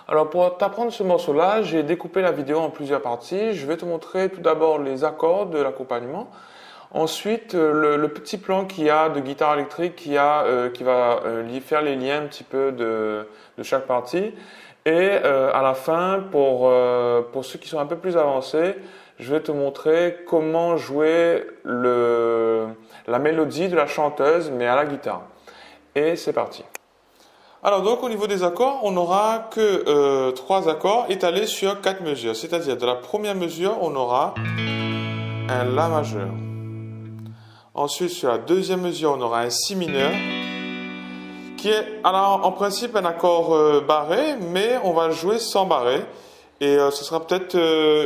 Alors pour t'apprendre ce morceau-là, j'ai découpé la vidéo en plusieurs parties. Je vais te montrer tout d'abord les accords de l'accompagnement. Ensuite, le petit plan qu'il y a de guitare électrique qui va faire les liens un petit peu de chaque partie. Et à la fin, pour ceux qui sont un peu plus avancés, je vais te montrer comment jouer la mélodie de la chanteuse, mais à la guitare. Et c'est parti. Alors donc au niveau des accords, on n'aura que 3 accords étalés sur 4 mesures. C'est-à-dire de la première mesure, on aura un La majeur. Ensuite sur la deuxième mesure, on aura un Si mineur, qui est alors, en principe un accord barré, mais on va le jouer sans barré. Et ce sera peut-être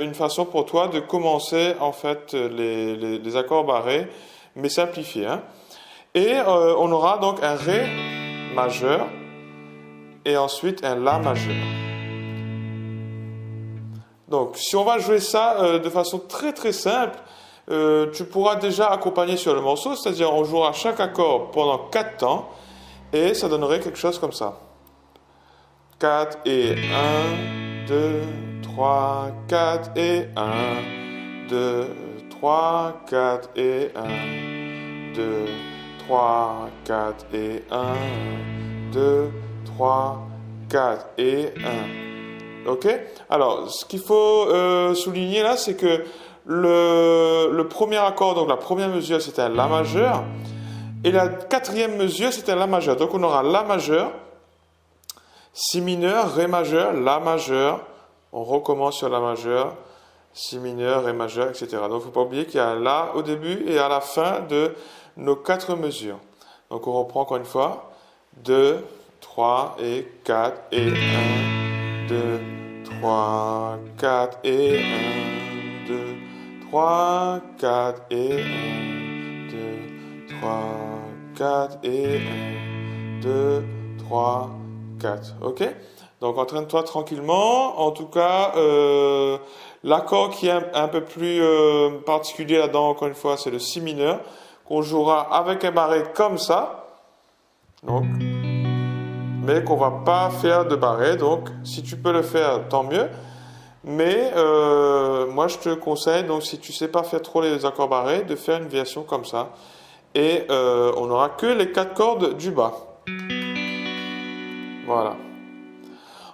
une façon pour toi de commencer en fait les accords barrés, mais simplifiés. Hein. Et on aura donc un Ré majeur et ensuite un La majeur. Donc si on va jouer ça de façon très très simple, tu pourras déjà accompagner sur le morceau, c'est-à-dire on jouera chaque accord pendant 4 temps et ça donnerait quelque chose comme ça. 4 et 1, 2, 3, 4 et 1, 2, 3, 4 et 1, 2, 3, 4 et 1, 2, 3, 4 et 1. Ok? Alors, ce qu'il faut souligner là, c'est que le premier accord, donc la première mesure, c'était un La majeur. Et la quatrième mesure, c'était un La majeur. Donc, on aura La majeur, Si mineur, Ré majeur, La majeur. On recommence sur La majeur, Si mineur, Ré majeur, etc. Donc, il ne faut pas oublier qu'il y a un La au début et à la fin de nos 4 mesures. Donc, on reprend encore une fois. 2, 3 et 4 et 1, 2, 3, 4 et 1, 2, 3, 4 et 1, 2, 3, 4 et 1, 2, 3, 4. Ok? Donc entraîne-toi tranquillement. En tout cas, l'accord qui est un peu plus particulier là-dedans, encore une fois, c'est le Si mineur, qu'on jouera avec un barré comme ça. Donc, mais qu'on va pas faire de barré. Donc, si tu peux le faire, tant mieux. Mais moi, je te conseille, donc si tu sais pas faire trop les accords barrés, de faire une version comme ça. Et on n'aura que les 4 cordes du bas. Voilà.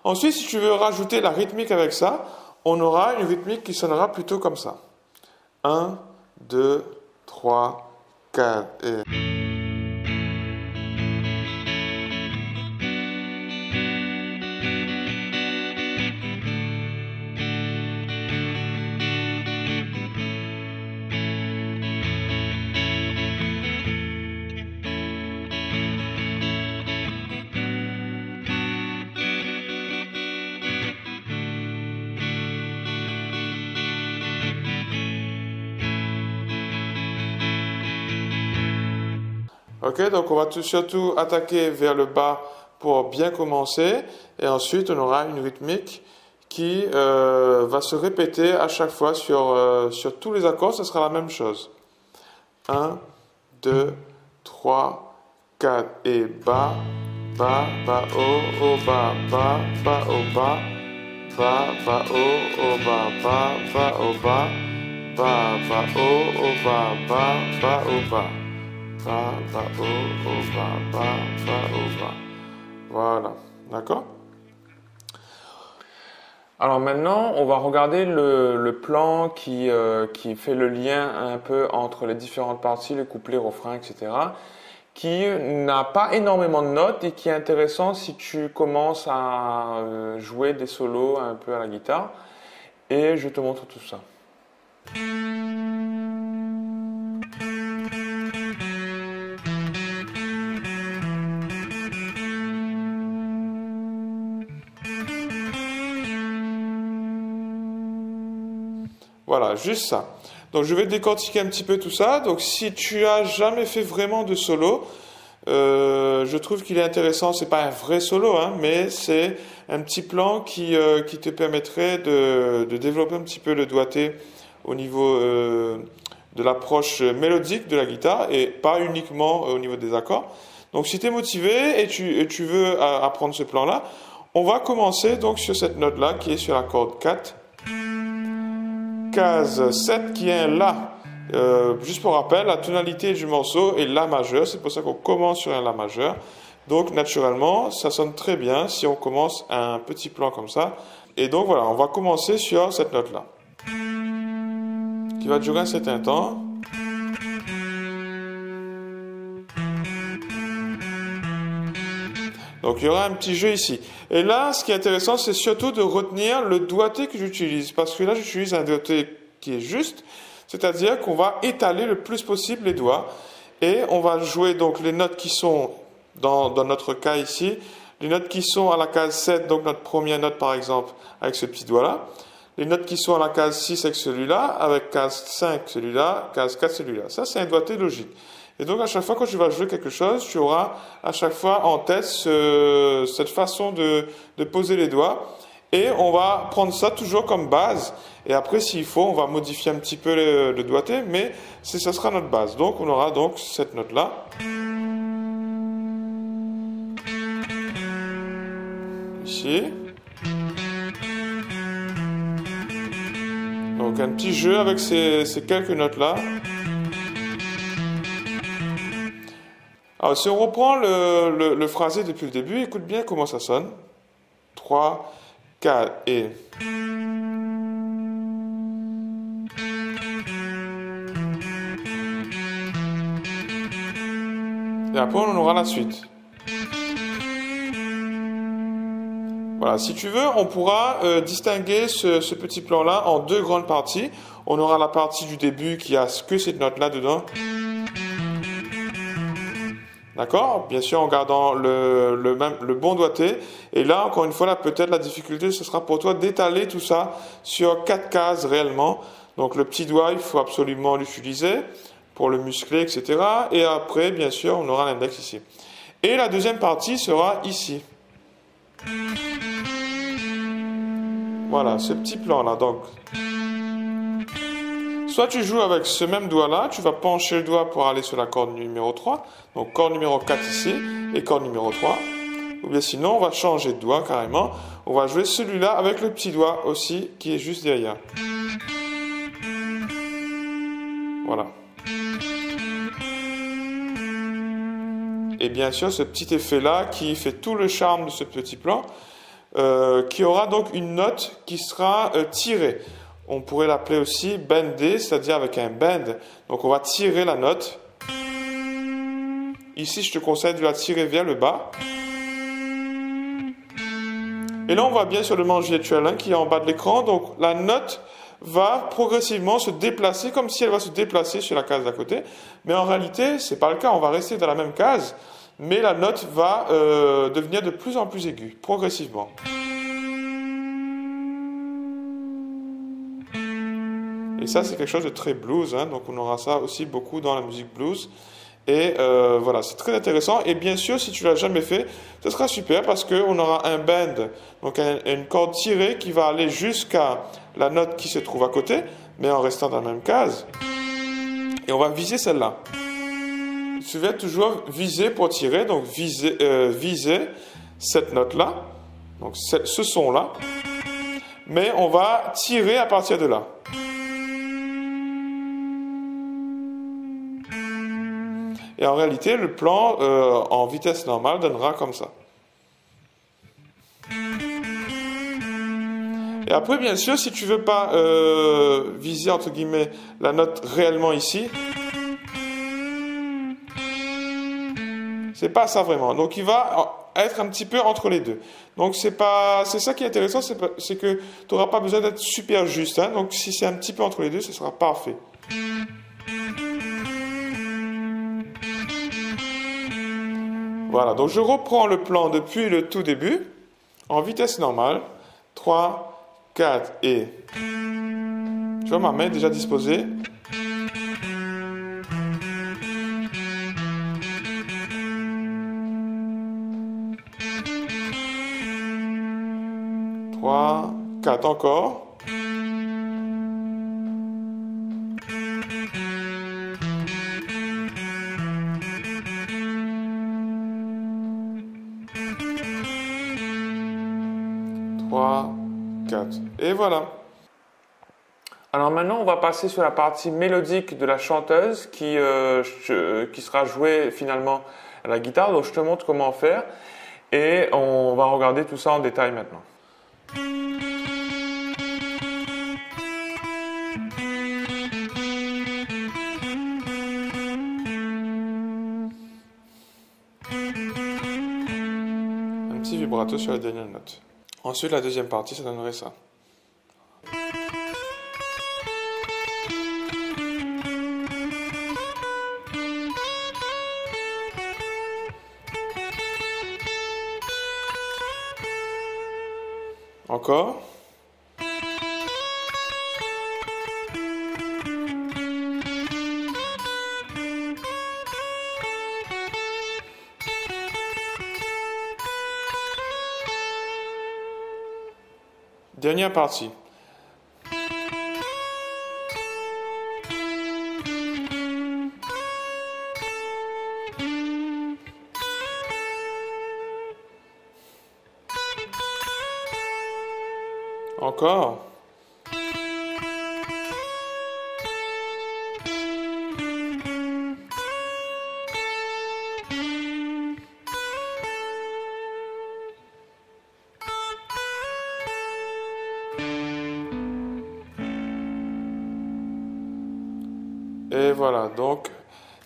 Ensuite, si tu veux rajouter la rythmique avec ça, on aura une rythmique qui sonnera plutôt comme ça. 1, 2, 3, 4 et... Ok, donc on va surtout attaquer vers le bas pour bien commencer. Et ensuite, on aura une rythmique qui va se répéter à chaque fois sur tous les accords. Ce sera la même chose. 1, 2, 3, 4 et bas, bas, bas, haut, haut, bas, bas, bas, haut, bas, bas, bas, haut, haut, bas, bas, bas, haut, bas, bas, bas, haut, haut, bas, bas, bas, haut, bas. Bas, bas, haut, haut, bas, bas, bas, haut, bas. Voilà, d'accord? Alors maintenant, on va regarder le plan qui fait le lien un peu entre les différentes parties, les couplets, refrains, etc. Qui n'a pas énormément de notes et qui est intéressant si tu commences à jouer des solos un peu à la guitare. Et je te montre tout ça. Voilà, juste ça. Donc je vais décortiquer un petit peu tout ça. Donc si tu as jamais fait vraiment de solo, je trouve qu'il est intéressant. C'est pas un vrai solo, hein, mais c'est un petit plan qui te permettrait de développer un petit peu le doigté au niveau de l'approche mélodique de la guitare et pas uniquement au niveau des accords. Donc si tu es motivé et tu veux apprendre ce plan-là, On va commencer donc sur cette note-là qui est sur la corde 4. Case 7 qui est un La. Juste pour rappel, la tonalité du morceau est La majeur, c'est pour ça qu'on commence sur un La majeur. Donc naturellement, ça sonne très bien si on commence un petit plan comme ça. Et donc voilà, on va commencer sur cette note-là, qui va durer un certain temps. Donc il y aura un petit jeu ici. Et là, ce qui est intéressant, c'est surtout de retenir le doigté que j'utilise. Parce que là, j'utilise un doigté qui est juste. C'est-à-dire qu'on va étaler le plus possible les doigts. Et on va jouer donc les notes qui sont, dans notre cas ici, les notes qui sont à la case 7, donc notre première note par exemple, avec ce petit doigt-là. Les notes qui sont à la case 6 avec celui-là, avec case 5 celui-là, case 4 celui-là. Ça, c'est un doigté logique. Et donc, à chaque fois que tu vas jouer quelque chose, tu auras à chaque fois en tête cette façon de poser les doigts. Et on va prendre ça toujours comme base. Et après, s'il faut, on va modifier un petit peu le doigté, mais ça sera notre base. Donc, on aura donc cette note-là. Ici. Donc, un petit jeu avec ces quelques notes-là. Alors, si on reprend le phrasé depuis le début, écoute bien comment ça sonne. 3, 4 et... Et après, on aura la suite. Voilà, si tu veux, on pourra distinguer ce petit plan-là en deux grandes parties. On aura la partie du début qui a que cette note-là dedans. D'accord? Bien sûr, en gardant le bon doigté. Et là, encore une fois, là, peut-être la difficulté, ce sera pour toi d'étaler tout ça sur 4 cases réellement. Donc, le petit doigt, il faut absolument l'utiliser pour le muscler, etc. Et après, bien sûr, on aura l'index ici. Et la deuxième partie sera ici. Voilà, ce petit plan-là. Donc, soit tu joues avec ce même doigt-là, tu vas pencher le doigt pour aller sur la corde numéro 3. Donc, corde numéro 4 ici et corde numéro 3. Ou bien sinon, on va changer de doigt carrément. On va jouer celui-là avec le petit doigt aussi qui est juste derrière. Voilà. Et bien sûr, ce petit effet-là qui fait tout le charme de ce petit plan, qui aura donc une note qui sera tirée. On pourrait l'appeler aussi bendé, c'est-à-dire avec un bend. Donc on va tirer la note. Ici, je te conseille de la tirer vers le bas. Et là, on voit bien sur le manche virtuel qui est en bas de l'écran. Donc la note va progressivement se déplacer comme si elle va se déplacer sur la case d'à côté. Mais en réalité, ce n'est pas le cas. On va rester dans la même case. Mais la note va devenir de plus en plus aiguë, progressivement. Et ça, c'est quelque chose de très blues, donc on aura ça aussi beaucoup dans la musique blues. Et voilà, c'est très intéressant. Et bien sûr, si tu ne l'as jamais fait, ce sera super parce qu'on aura un bend, donc une corde tirée qui va aller jusqu'à la note qui se trouve à côté, mais en restant dans la même case. Et on va viser celle-là. Tu vas toujours viser pour tirer, donc viser cette note-là, donc ce son-là, mais on va tirer à partir de là. Et en réalité, le plan en vitesse normale donnera comme ça. Et après, bien sûr, si tu veux pas viser, entre guillemets, la note réellement ici, c'est pas ça vraiment. Donc, il va être un petit peu entre les deux. Donc, c'est ça qui est intéressant, c'est que tu n'auras pas besoin d'être super juste. Donc, si c'est un petit peu entre les deux, ce sera parfait. Voilà, donc je reprends le plan depuis le tout début, en vitesse normale. 3, 4 et... Tu vois, ma main est déjà disposée. Trois, 4 encore. 3, 4. Et voilà. Alors maintenant, on va passer sur la partie mélodique de la chanteuse qui sera jouée finalement à la guitare. Donc je te montre comment faire et on va regarder tout ça en détail maintenant. Un petit vibrato sur la dernière note. Ensuite, la deuxième partie, ça donnerait ça. Encore. Dernière partie. Encore. Et voilà, donc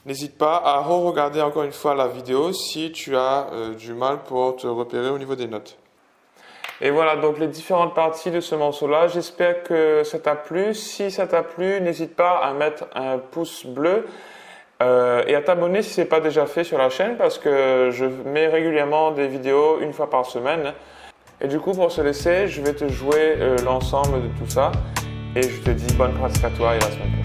n'hésite pas à re-regarder encore une fois la vidéo si tu as du mal pour te repérer au niveau des notes. Et voilà donc les différentes parties de ce morceau-là. J'espère que ça t'a plu. Si ça t'a plu, n'hésite pas à mettre un pouce bleu et à t'abonner si ce n'est pas déjà fait sur la chaîne parce que je mets régulièrement des vidéos une fois par semaine. Et du coup, pour se laisser, je vais te jouer l'ensemble de tout ça et je te dis bonne pratique à toi et à la semaine prochaine.